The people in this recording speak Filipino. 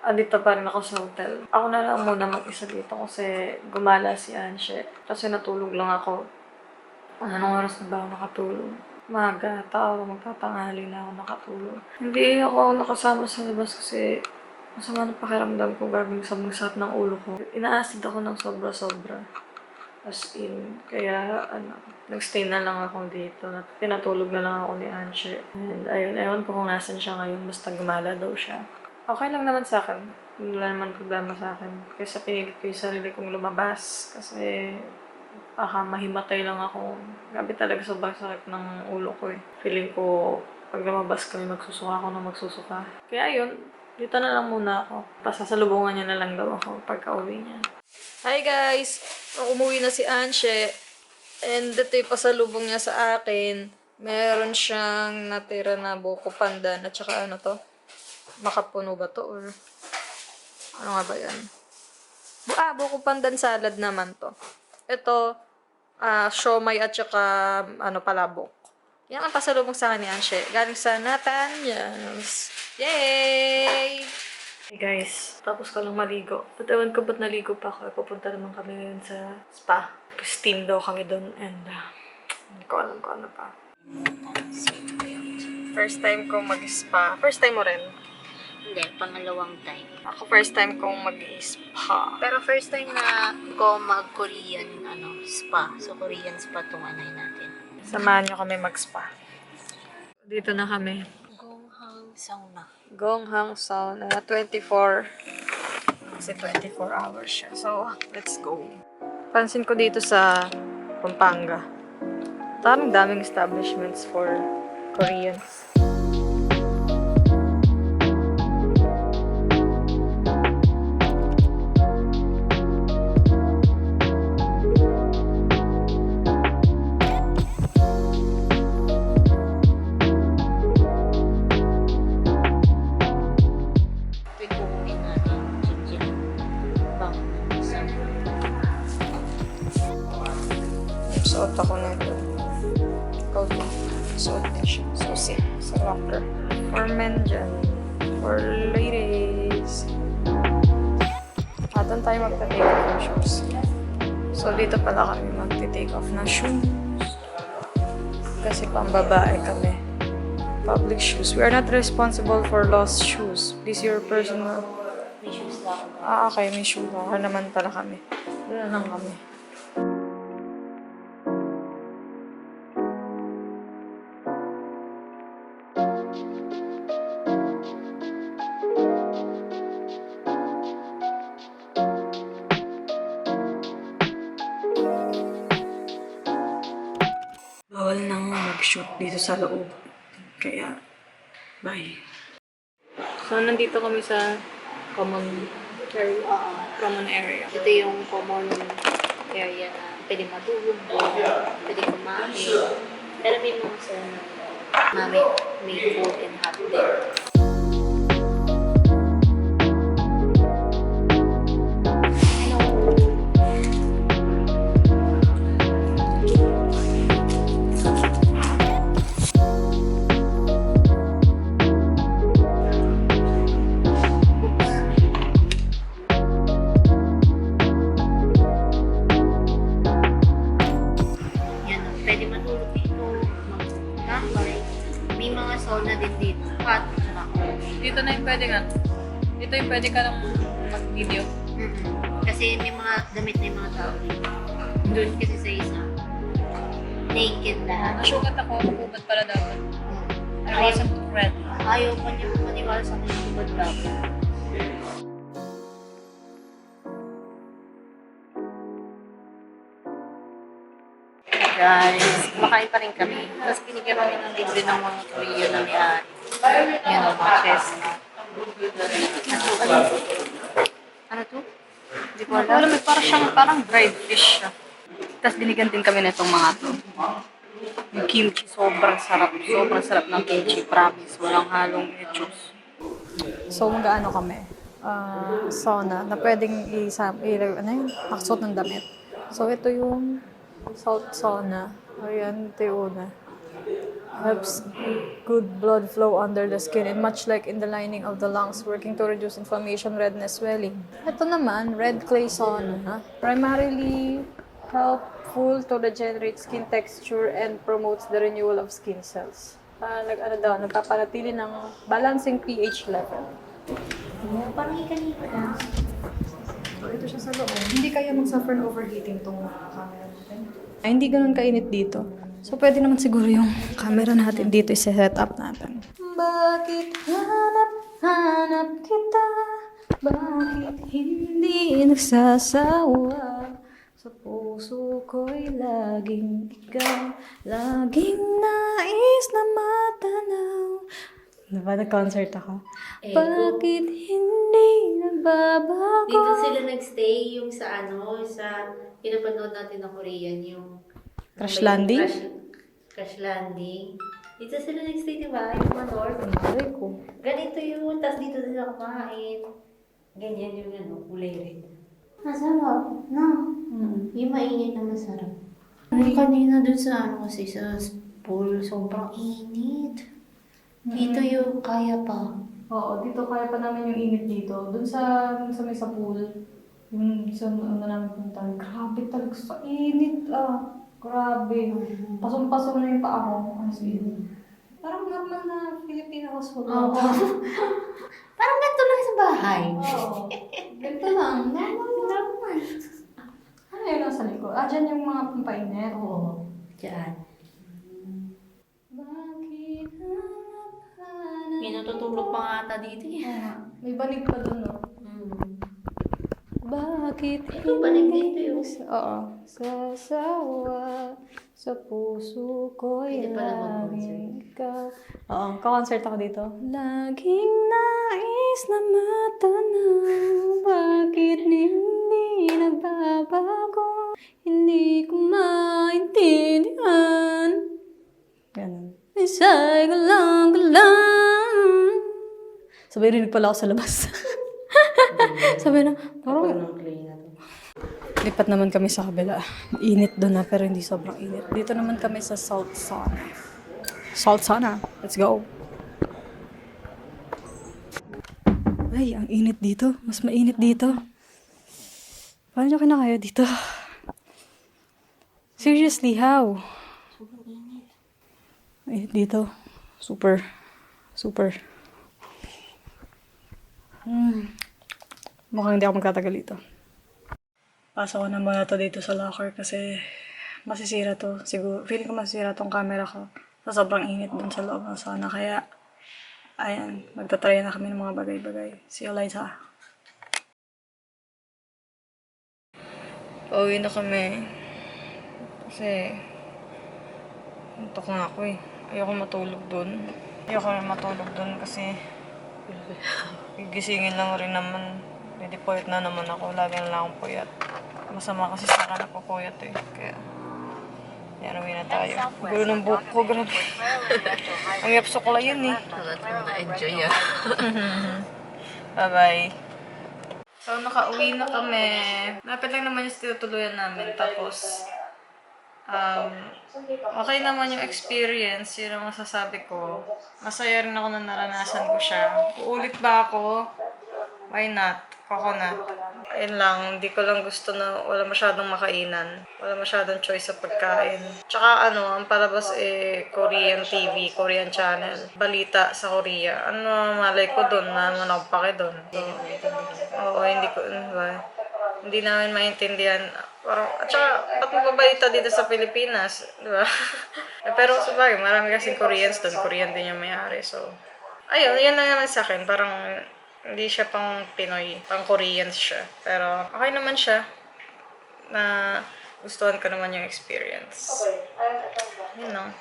andito pa rin ako sa hotel. Ako na lang muna mag-isa dito kasi gumala si Anshe. Kasi natulog lang ako. Anong oras na ba ako nakatulog? Maga, magtatanghali na ako nakatulog. Hindi ako nakasama sa labas kasi masama ng pakiramdam ko, gagawin sa magsat ng ulo ko. Inaasid ako ng sobra-sobra. As in, kaya nagstay na lang ako dito. Pinatulog na lang ako ni Anshe. And ayun, ewan ko kung nasan siya ngayon, basta gumala daw siya. Okay lang naman sa akin. Wala naman problema sa akin. Kaysa pinilit ko yung sarili kong lumabas. Kasi baka mahimatay lang ako. Grabe talaga sobrang sakit ng ulo ko eh. Feeling ko pag lumabas kami, magsusuka ako na magsusuka. Kaya yun, dito na lang muna ako. Pasasalubungan niya na lang daw ako pagka-uwi niya. Hi guys! Umuwi na si Anshe. And ito yung pasalubong niya sa akin. Meron siyang natira na buko pandan at saka ano to? Makapuno ba to? Or ano nga ba yan? Buko pandan salad naman to. Ito, siomay at saka palabok. Yan ang pasalubong sa akin ni Anshe. Galing sa Nathaniels. Yay! Hey guys, tapos ko lang maligo. At ewan ko ba't naligo pa ako. Pupunta naman kami ngayon sa spa. Steam daw kami doon and hindi ko alam kung ano pa. First time kong mag-spa. First time mo rin? Hindi, pangalawang time. Ako first time kong mag-spa. Pero first time na ko mag-Korean spa. So, Korean spa tong natin. Samahan niyo kami mag-spa. Dito na kami. Gonghang Sauna. Gonghang Sauna. 24. Kasi 24 hours siya. So, let's go. Pansin ko dito sa Pampanga. Daming establishments for Koreans. Suot ako na ito. Ikaw din. Suot din siya. Susi. Sa locker. For men dyan. For ladies. Doon tayo magta-take off ng shoes. So, dito pala kami magta-take off ng shoes. Kasi pambabae kami. Public shoes. We are not responsible for lost shoes. This is your personal... May shoes lang. Okay. May shoe locker naman pala kami. Doon lang kami. Bawal nang mag-shoot dito sa loob. Kaya, bye. So, nandito kami sa common area. Common area. Ito yung common area na pwede matulog doon, pwede kumain. Pero may mga na may food and hot there. Pwede matulog dito, mag-gambay. May mga sauna din dito. Hot, saka cold. Dito na yung pwede nga. Dito yung pwede ka lang mag-video. Kasi may mga damit na yung mga tao dito. Doon kasi sa isa, naked lahat. Nasugat ako, nakubad pala dapat. I wasn't ready. Ayaw pa niya maniwala sa mga subad dapat. Guys, kumakain pa rin kami. Tapos binigyan kami ng libre ng mga Korean na may yan o, mga chestnut. Ano to? Hindi ko alam. Parang dried fish siya. Tapos binigyan din kami nitong mga to. Yung kimchi, sobrang sarap. Sobrang sarap ng kimchi, promise. Walang halong lettuce. So, mag-ano kami? Sauna na pwedeng makasuot ng damit. So, ito yung Salt Sauna. Ayan, ito yung una. helps good blood flow under the skin and much like in the lining of the lungs, working to reduce inflammation, redness, swelling. Ito naman, red clay sauna, primarily helpful to regenerate skin texture and promotes the renewal of skin cells. Nagpapanatili ng balancing pH level. Parang ikanina lang. So, ito siya sa loob. Hindi kaya mag-suffer ng overheating tong camera natin. Ay, hindi ganun kainit dito. So, pwede naman siguro yung camera natin dito i-set up natin. Bakit hanap kita? Bakit hindi nagsasawa? Sa puso ko'y laging ikaw, laging nais na matanaw. Diba, nag-concert ako? Bakit hindi nagbabago? Dito sila nagstay yung sa pinapanood natin na Korean, yung Crash Landing? Crash Landing. Dito sila nagstay, di ba? Yung manor. Malay ko. Ganito yun, tapos dito sila kumain. Ganyan yung kulay red. Masarap, no? Yung mainit na masarap. Kanina dun sa kasi sa pool, sobrang init. Dito yung kaya pa. Oo, dito kaya pa namin yung init dito. Doon sa may sa pool, yung sa namin puntahan, grabe talaga sa init Grabe. Pasong-pasong na yung paa ko. As in. Parang normal na Filipino household. Oo. Parang ganito lang sa bahay. Oo. Ganito lang. Normal. Ano yun nasa likod? Dyan yung mga pampainit. Oo. Diyan. Bakit May natutulog pa nga ata dito eh. May banig pa dun, no? Bakit Ito banig dito yung... Oo. Sasawa sa puso ko'y Hindi pala mag-concert. laging ikaw. Oo, ka-concert ako dito. Laging nais na matanaw, bakit hindi nagbabago? Hindi ko maintindihan. Ganun. Isa'y galang-galang. Sabay rinig pala ako sa labas. Sabi na, parang lipat naman kami sa kabila. Init doon na, pero hindi sobrang init. Dito naman kami sa salt sauna. Salt sauna. Let's go. Ay, ang init dito. Mas mainit dito. Paano nyo kinakaya dito? Seriously, how? Sobrang init. Init dito. Super. Super. Mukhang hindi ako magtatagal dito. Pasok ko na muna to dito sa locker kasi masisira to. Siguro, feeling ko masisira tong camera ko. Sa sobrang init dun sa loob ng sauna. Kaya, ayan, magtatry na kami ng mga bagay-bagay. See you later. Pauwi na kami. Kasi, antok nga ako eh. Ayoko matulog dun. Ayoko rin matulog dun kasi gigisingin lang rin naman. Hindi puyat na naman ako. Lagi na lang akong puyat. Masama kasi sa akin napupuyat eh. Kaya, yan, uwi na tayo. Gulo ng buhok ko, grabe. Ang yapso ko lang yun eh. Na-enjoy ah. Bye-bye. So, nakauwi na kami. Lapit lang naman yung tinutuluyan namin. Tapos, okay naman yung experience. Yun ang masasabi ko. Masaya rin ako na naranasan ko siya. Uulit ba ako? Why not? Coconut. Ayun lang, hindi ko lang gusto na wala masyadong makainan. Wala masyadong choice sa pagkain. Tsaka ang palabas Korean TV, Korean channel. Balita sa Korea. Ano malay ko doon? Naman ako pake doon. Oo, hindi ko, hindi namin maintindihan. Parang, at saka, ba't magbabalita dito sa Pilipinas? Di ba? Pero sa bagay, marami kasing Koreans doon. Korean din yung may-ari. So, ayun, yan lang naman sa akin. Parang, hindi siya pang Pinoy, pang Koreans siya. Pero okay naman siya na gustuhan ko naman yung experience. Yun lang.